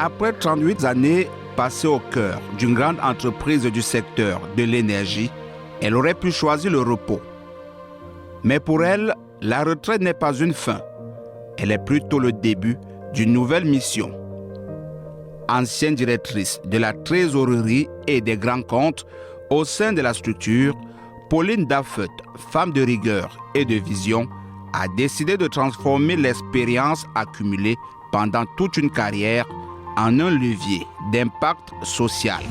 Après 38 années passées au cœur d'une grande entreprise du secteur de l'énergie, elle aurait pu choisir le repos. Mais pour elle, la retraite n'est pas une fin. Elle est plutôt le début d'une nouvelle mission. Ancienne directrice de la trésorerie et des grands comptes au sein de la structure, Pauline Daffet, femme de rigueur et de vision, a décidé de transformer l'expérience accumulée pendant toute une carrière en un levier d'impact social.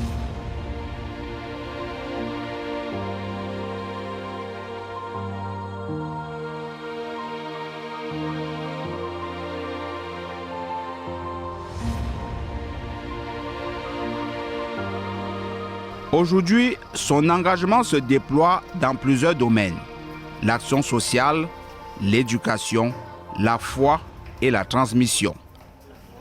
Aujourd'hui, son engagement se déploie dans plusieurs domaines. L'action sociale, l'éducation, la foi et la transmission.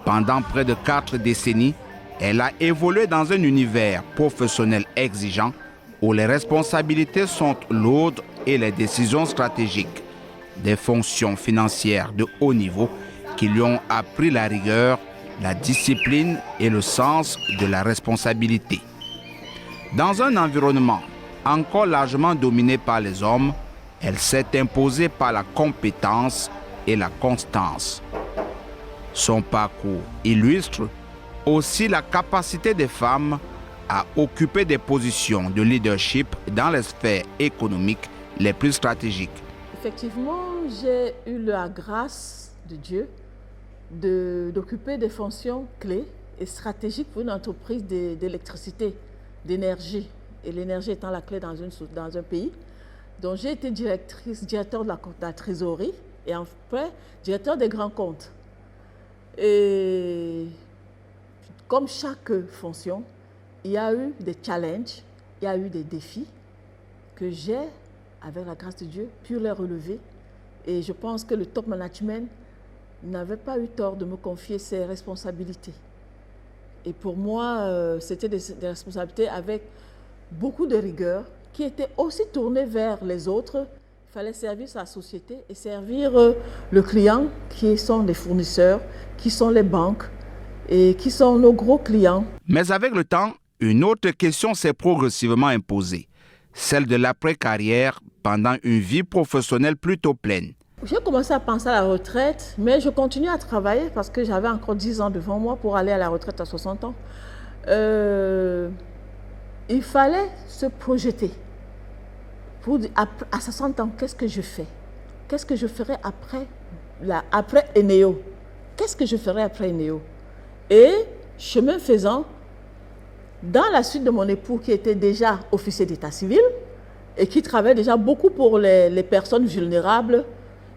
Pendant près de 4 décennies, elle a évolué dans un univers professionnel exigeant où les responsabilités sont lourdes et les décisions stratégiques. Des fonctions financières de haut niveau qui lui ont appris la rigueur, la discipline et le sens de la responsabilité. Dans un environnement encore largement dominé par les hommes, elle s'est imposée par la compétence et la constance. Son parcours illustre aussi la capacité des femmes à occuper des positions de leadership dans les sphères économiques les plus stratégiques. Effectivement, j'ai eu la grâce de Dieu d'occuper des fonctions clés et stratégiques pour une entreprise d'électricité, d'énergie, et l'énergie étant la clé dans un pays. Donc j'ai été directeur de la trésorerie et après directeur des grands comptes. Et comme chaque fonction, il y a eu des challenges, il y a eu des défis que j'ai, avec la grâce de Dieu, pu les relever. Et je pense que le top management n'avait pas eu tort de me confier ses responsabilités. Et pour moi, c'était des responsabilités avec beaucoup de rigueur, qui étaient aussi tournées vers les autres. Il fallait servir sa société et servir le client, qui sont les fournisseurs, qui sont les banques et qui sont nos gros clients. Mais avec le temps, une autre question s'est progressivement imposée, celle de l'après-carrière pendant une vie professionnelle plutôt pleine. J'ai commencé à penser à la retraite, mais je continue à travailler parce que j'avais encore 10 ans devant moi pour aller à la retraite à 60 ans. Il fallait se projeter. À 60 ans, qu'est-ce que je fais? Qu'est-ce que je ferai après Eneo? Qu'est-ce que je ferai après Eneo? Et chemin faisant, dans la suite de mon époux qui était déjà officier d'état civil et qui travaillait déjà beaucoup pour les personnes vulnérables,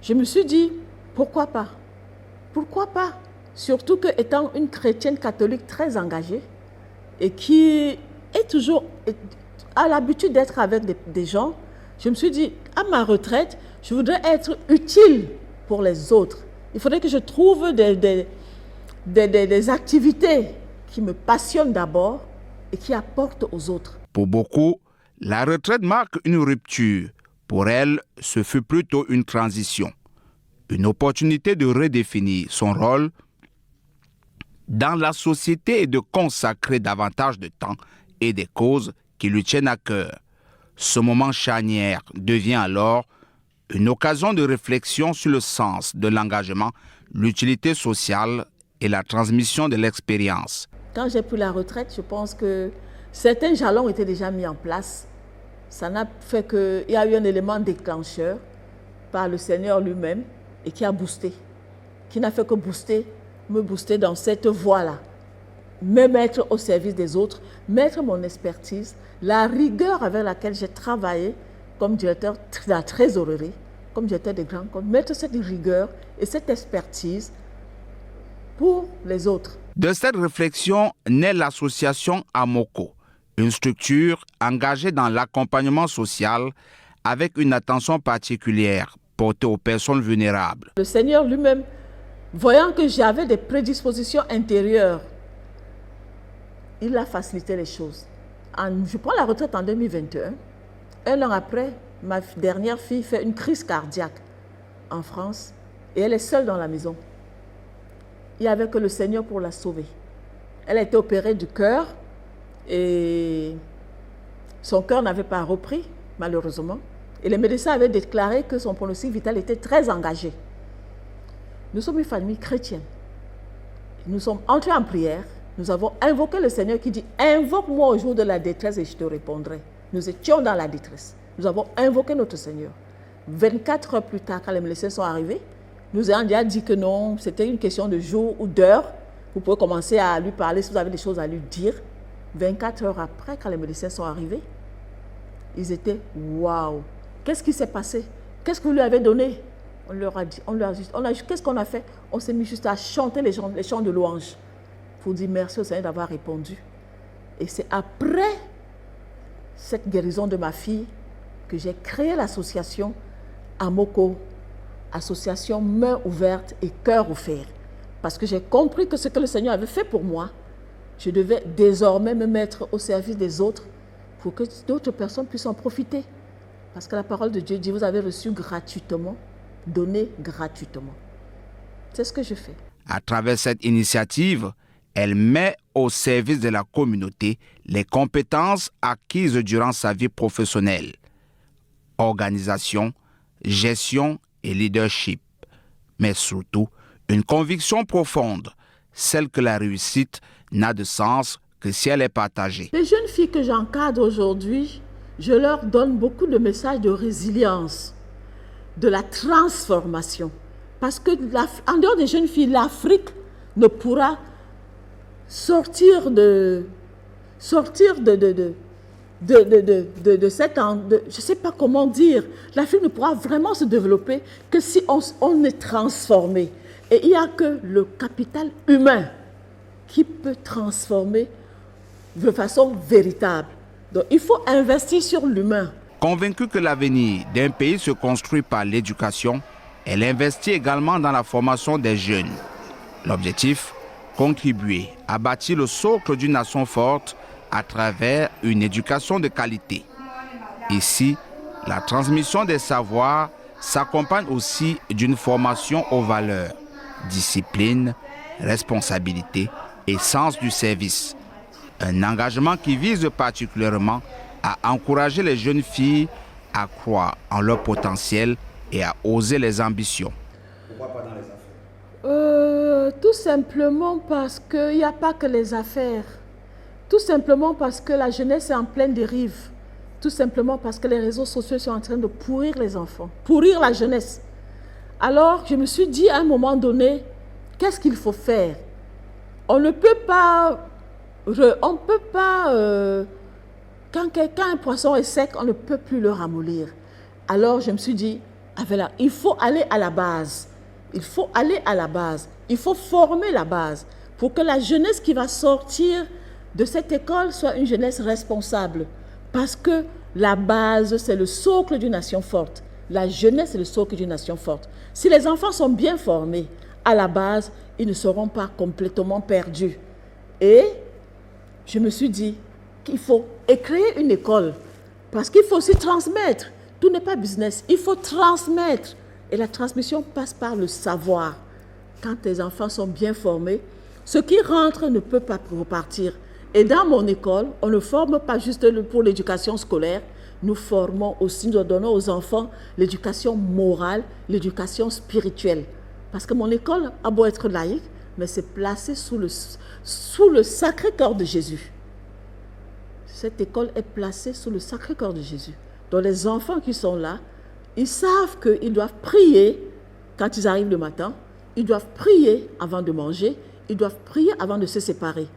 je me suis dit, pourquoi pas? Pourquoi pas? Surtout que étant une chrétienne catholique très engagée et qui a l'habitude d'être avec des gens, je me suis dit, à ma retraite, je voudrais être utile pour les autres. Il faudrait que je trouve des activités qui me passionnent d'abord et qui apportent aux autres. Pour beaucoup, la retraite marque une rupture. Pour elle, ce fut plutôt une transition, une opportunité de redéfinir son rôle dans la société et de consacrer davantage de temps et des causes qui lui tiennent à cœur. Ce moment charnière devient alors une occasion de réflexion sur le sens de l'engagement, l'utilité sociale et la transmission de l'expérience. Quand j'ai pris la retraite, je pense que certains jalons étaient déjà mis en place. Ça n'a fait qu'il y a eu un élément déclencheur par le Seigneur lui-même et qui a boosté, qui n'a fait que me booster dans cette voie-là. Me mettre au service des autres, mettre mon expertise, la rigueur avec laquelle j'ai travaillé comme directeur de la trésorerie, comme directeur des grands comptes, mettre cette rigueur et cette expertise pour les autres. De cette réflexion naît l'association Amoko, une structure engagée dans l'accompagnement social avec une attention particulière portée aux personnes vulnérables. Le Seigneur lui-même, voyant que j'avais des prédispositions intérieures, il a facilité les choses. Je prends la retraite en 2021. Un an après, ma dernière fille fait une crise cardiaque en France et elle est seule dans la maison. Il n'y avait que le Seigneur pour la sauver. Elle a été opérée du cœur et son cœur n'avait pas repris, malheureusement. Et les médecins avaient déclaré que son pronostic vital était très engagé. Nous sommes une famille chrétienne. Nous sommes entrés en prière. Nous avons invoqué le Seigneur qui dit « Invoque-moi au jour de la détresse et je te répondrai ». Nous étions dans la détresse. Nous avons invoqué notre Seigneur. 24 heures plus tard, quand les médecins sont arrivés, nous avons déjà dit que non, c'était une question de jour ou d'heure. Vous pouvez commencer à lui parler si vous avez des choses à lui dire. 24 heures après, quand les médecins sont arrivés, ils étaient « Waouh! Qu'est-ce qui s'est passé? Qu'est-ce que vous lui avez donné ?» On leur a dit, qu'est-ce qu'on a fait? On s'est mis juste à chanter les chants de louange pour dire merci au Seigneur d'avoir répondu. Et c'est après cette guérison de ma fille que j'ai créé l'association Amoko, association main ouverte et cœur ouvert. Parce que j'ai compris que ce que le Seigneur avait fait pour moi, je devais désormais me mettre au service des autres pour que d'autres personnes puissent en profiter. Parce que la parole de Dieu dit, vous avez reçu gratuitement, donné gratuitement. C'est ce que je fais. À travers cette initiative, elle met au service de la communauté les compétences acquises durant sa vie professionnelle. Organisation, gestion et leadership. Mais surtout, une conviction profonde, celle que la réussite n'a de sens que si elle est partagée. Les jeunes filles que j'encadre aujourd'hui, je leur donne beaucoup de messages de résilience, de la transformation. Parce que en dehors des jeunes filles, l'Afrique ne pourra sortir de cette, je ne sais pas comment dire, l'Afrique ne pourra vraiment se développer que si on est transformé. Et il n'y a que le capital humain qui peut transformer de façon véritable. Donc il faut investir sur l'humain. Convaincue que l'avenir d'un pays se construit par l'éducation, elle investit également dans la formation des jeunes. L'objectif, contribuer à bâtir le socle d'une nation forte à travers une éducation de qualité. Ici, la transmission des savoirs s'accompagne aussi d'une formation aux valeurs, discipline, responsabilité et sens du service. Un engagement qui vise particulièrement à encourager les jeunes filles à croire en leur potentiel et à oser les ambitions. Pourquoi pas dans les affaires? Tout simplement parce qu'il n'y a pas que les affaires. Tout simplement parce que la jeunesse est en pleine dérive. Tout simplement parce que les réseaux sociaux sont en train de pourrir les enfants, pourrir la jeunesse. Alors, je me suis dit à un moment donné, qu'est-ce qu'il faut faire? On ne peut pas... quand un poisson est sec, on ne peut plus le ramollir. Alors, je me suis dit, il faut aller à la base. Il faut aller à la base. Il faut former la base pour que la jeunesse qui va sortir de cette école soit une jeunesse responsable. Parce que la base, c'est le socle d'une nation forte. La jeunesse, c'est le socle d'une nation forte. Si les enfants sont bien formés à la base, ils ne seront pas complètement perdus. Et je me suis dit qu'il faut créer une école. Parce qu'il faut aussi transmettre. Tout n'est pas business. Il faut transmettre. Et la transmission passe par le savoir. Quand tes enfants sont bien formés, ce qui rentre ne peut pas repartir. Et dans mon école, on ne forme pas juste pour l'éducation scolaire. Nous formons aussi, nous donnons aux enfants l'éducation morale, l'éducation spirituelle. Parce que mon école a beau être laïque, mais c'est placé sous le Sacré-Cœur de Jésus. Cette école est placée sous le Sacré-Cœur de Jésus. Donc les enfants qui sont là, ils savent qu'ils doivent prier quand ils arrivent le matin, ils doivent prier avant de manger, ils doivent prier avant de se séparer.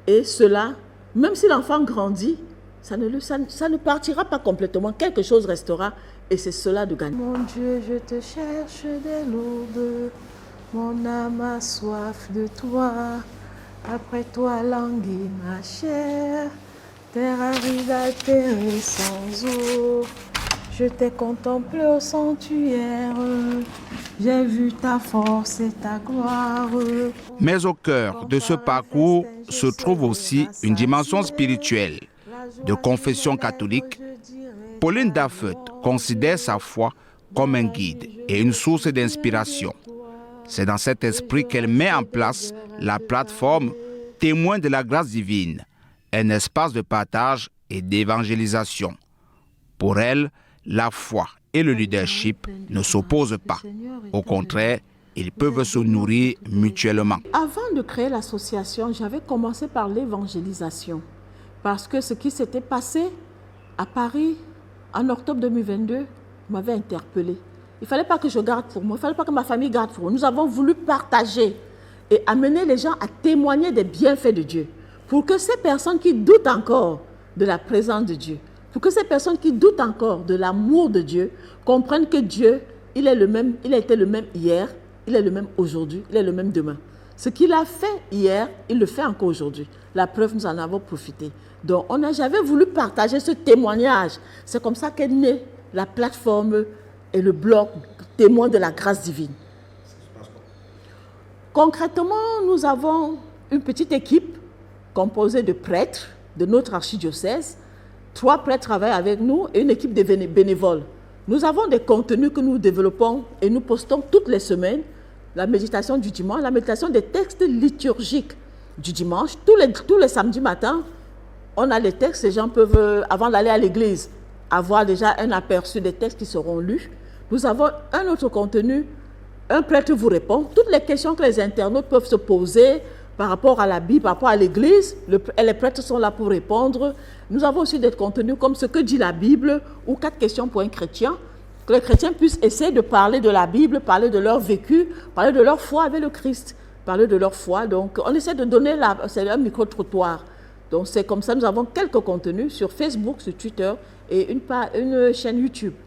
Et cela, même si l'enfant grandit, ça ne partira pas complètement, quelque chose restera et c'est cela de gagner. Mon Dieu, je te cherche dès l'aube, mon âme a soif de toi, après toi languit ma chair, terre aride atterrée sans eau. Je t'ai contemplé au sanctuaire, j'ai vu ta force et ta gloire. Mais au cœur de ce parcours se trouve aussi une dimension spirituelle. De confession catholique, Pauline Daffet considère sa foi comme un guide et une source d'inspiration. C'est dans cet esprit qu'elle met en place la plateforme témoins de la grâce divine, un espace de partage et d'évangélisation. Pour elle, la foi et le leadership ne s'opposent pas. Au contraire, ils peuvent se nourrir mutuellement. Avant de créer l'association, j'avais commencé par l'évangélisation. Parce que ce qui s'était passé à Paris en octobre 2022 m'avait interpellée. Il ne fallait pas que je garde pour moi, il ne fallait pas que ma famille garde pour moi. Nous avons voulu partager et amener les gens à témoigner des bienfaits de Dieu. Pour que ces personnes qui doutent encore de la présence de Dieu, pour que ces personnes qui doutent encore de l'amour de Dieu, comprennent que Dieu, il est le même, il a été le même hier, il est le même aujourd'hui, il est le même demain. Ce qu'il a fait hier, il le fait encore aujourd'hui. La preuve, nous en avons profité. Donc, j'avais voulu partager ce témoignage. C'est comme ça qu'est née la plateforme et le blog Témoins de la grâce divine. Concrètement, nous avons une petite équipe composée de prêtres de notre archidiocèse. 3 prêtres travaillent avec nous et une équipe de bénévoles. Nous avons des contenus que nous développons et nous postons toutes les semaines. La méditation du dimanche, la méditation des textes liturgiques du dimanche. Tous les samedis matins, on a les textes. Les gens peuvent, avant d'aller à l'église, avoir déjà un aperçu des textes qui seront lus. Nous avons un autre contenu. Un prêtre vous répond. Toutes les questions que les internautes peuvent se poser par rapport à la Bible, par rapport à l'église, les prêtres sont là pour répondre. Nous avons aussi des contenus comme ce que dit la Bible ou 4 questions pour un chrétien. Que les chrétiens puissent essayer de parler de la Bible, parler de leur vécu, parler de leur foi avec le Christ, parler de leur foi. Donc, on essaie de donner c'est un micro-trottoir. Donc, c'est comme ça, nous avons quelques contenus sur Facebook, sur Twitter et une chaîne YouTube.